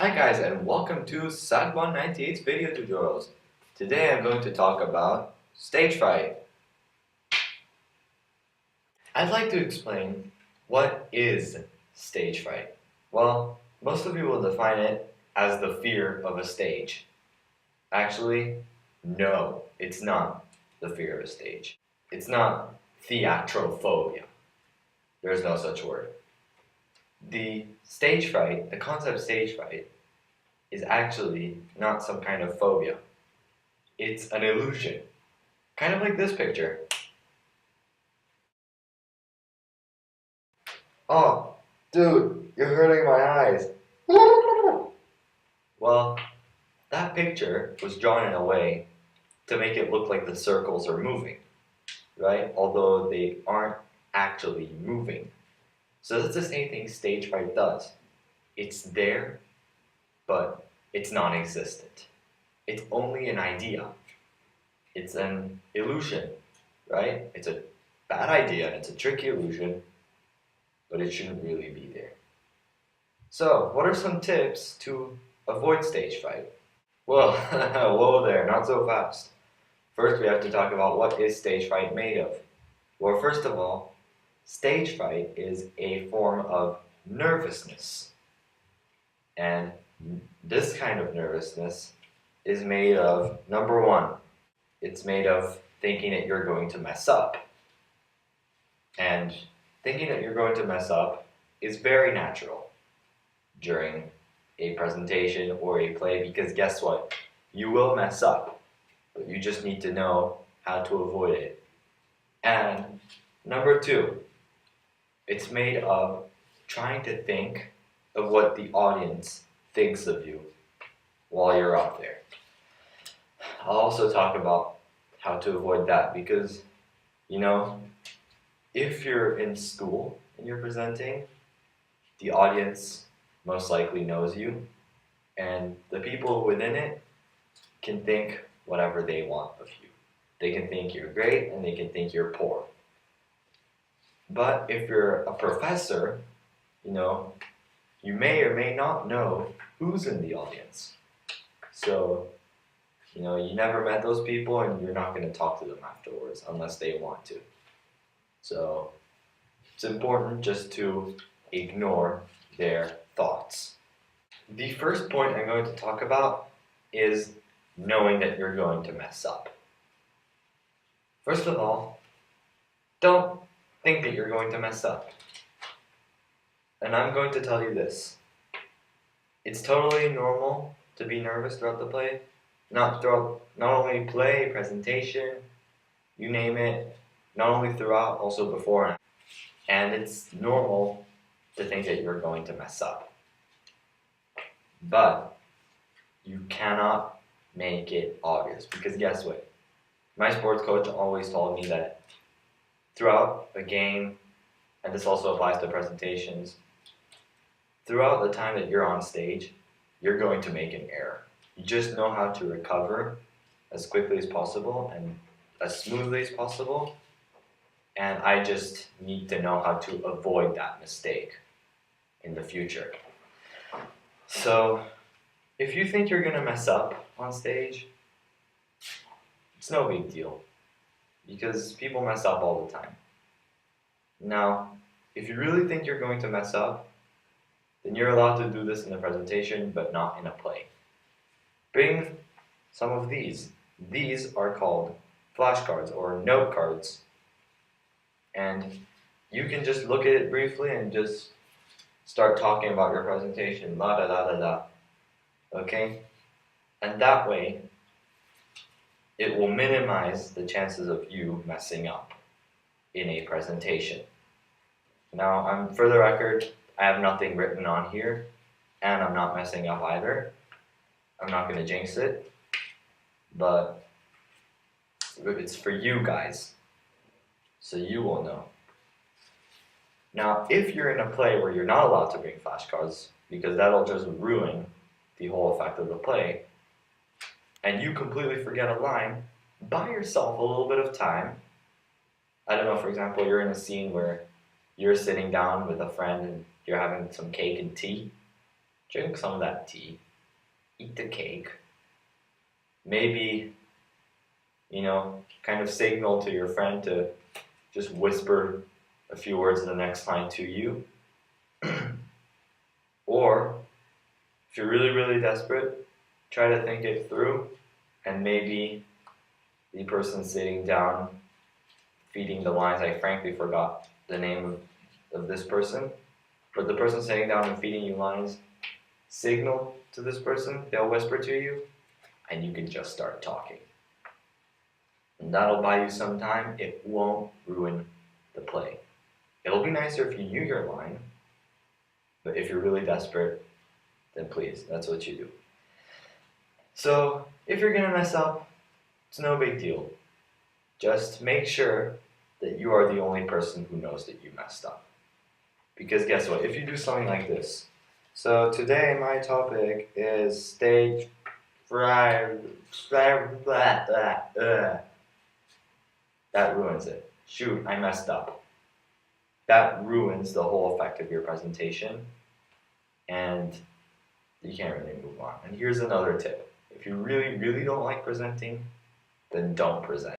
Hi guys, and welcome to SAT198's video tutorials. Today I'm going to talk about stage fright. I'd like to explain what is stage fright. Well, most of you will define it as the fear of a stage. Actually, no, it's not the fear of a stage. It's not theatrophobia. There's no such word. The stage fright, the concept stage fright, is actually not some kind of phobia. It's an illusion. Kind of like this picture. Oh, dude, you're hurting my eyes. Well, that picture was drawn in a way to make it look like the circles are moving, right? Although they aren't actually moving. So that's the same thing stage fright does. It's there, but it's non-existent. It's only an idea. It's an illusion, right? It's a bad idea and it's a tricky illusion, but it shouldn't really be there. So, what are some tips to avoid stage fright? Well, whoa there, not so fast. First, we have to talk about what is stage fright made of. Well, first of all, stage fright is a form of nervousness. And this kind of nervousness is made of, number one, it's made of thinking that you're going to mess up. And thinking that you're going to mess up is very natural during a presentation or a play, because guess what? You will mess up, but you just need to know how to avoid it. And number two, it's made of trying to think of what the audience thinks of you while you're up there. I'll also talk about how to avoid that because, if you're in school and you're presenting, the audience most likely knows you, and the people within it can think whatever they want of you. They can think you're great and they can think you're poor. But if you're a professor, you may or may not know who's in the audience. So, you never met those people and you're not going to talk to them afterwards unless they want to. So, it's important just to ignore their thoughts. The first point I'm going to talk about is knowing that you're going to mess up. First of all, don't think that you're going to mess up. And I'm going to tell you this. It's totally normal to be nervous throughout the play. Not only play, presentation, you name it, not only throughout, also before. And it's normal to think that you're going to mess up. But you cannot make it obvious, because guess what? My sports coach always told me that throughout a game, and this also applies to presentations, throughout the time that you're on stage, you're going to make an error. You just know how to recover as quickly as possible and as smoothly as possible. And I just need to know how to avoid that mistake in the future. So, if you think you're going to mess up on stage, it's no big deal, because people mess up all the time. Now, if you really think you're going to mess up, then you're allowed to do this in a presentation, but not in a play. Bring some of these. These are called flashcards or note cards. And you can just look at it briefly and just start talking about your presentation, la da da da da. Okay? And that way, it will minimize the chances of you messing up in a presentation. Now, for the record, I have nothing written on here, and I'm not messing up either. I'm not going to jinx it, but it's for you guys, so you will know. Now, if you're in a play where you're not allowed to bring flashcards, because that'll just ruin the whole effect of the play, and you completely forget a line, buy yourself a little bit of time. I don't know, for example, you're in a scene where you're sitting down with a friend and you're having some cake and tea. drink some of that tea, eat the cake, maybe, kind of signal to your friend to just whisper a few words the next time to you. Or, if you're really, really desperate, try to think it through, and maybe the person sitting down feeding the lines, I frankly forgot the name of this person, but the person sitting down and feeding you lines, signal to this person, they'll whisper to you, and you can just start talking. And that'll buy you some time. It won't ruin the play. It'll be nicer if you knew your line, but if you're really desperate, then please, that's what you do. So, if you're gonna mess up, it's no big deal. Just make sure that you are the only person who knows that you messed up. Because guess what? If you do something like this. So today my topic is stage fright. That ruins it. Shoot, I messed up. That ruins the whole effect of your presentation, and you can't really move on. And here's another tip. If you really, really don't like presenting, then don't present.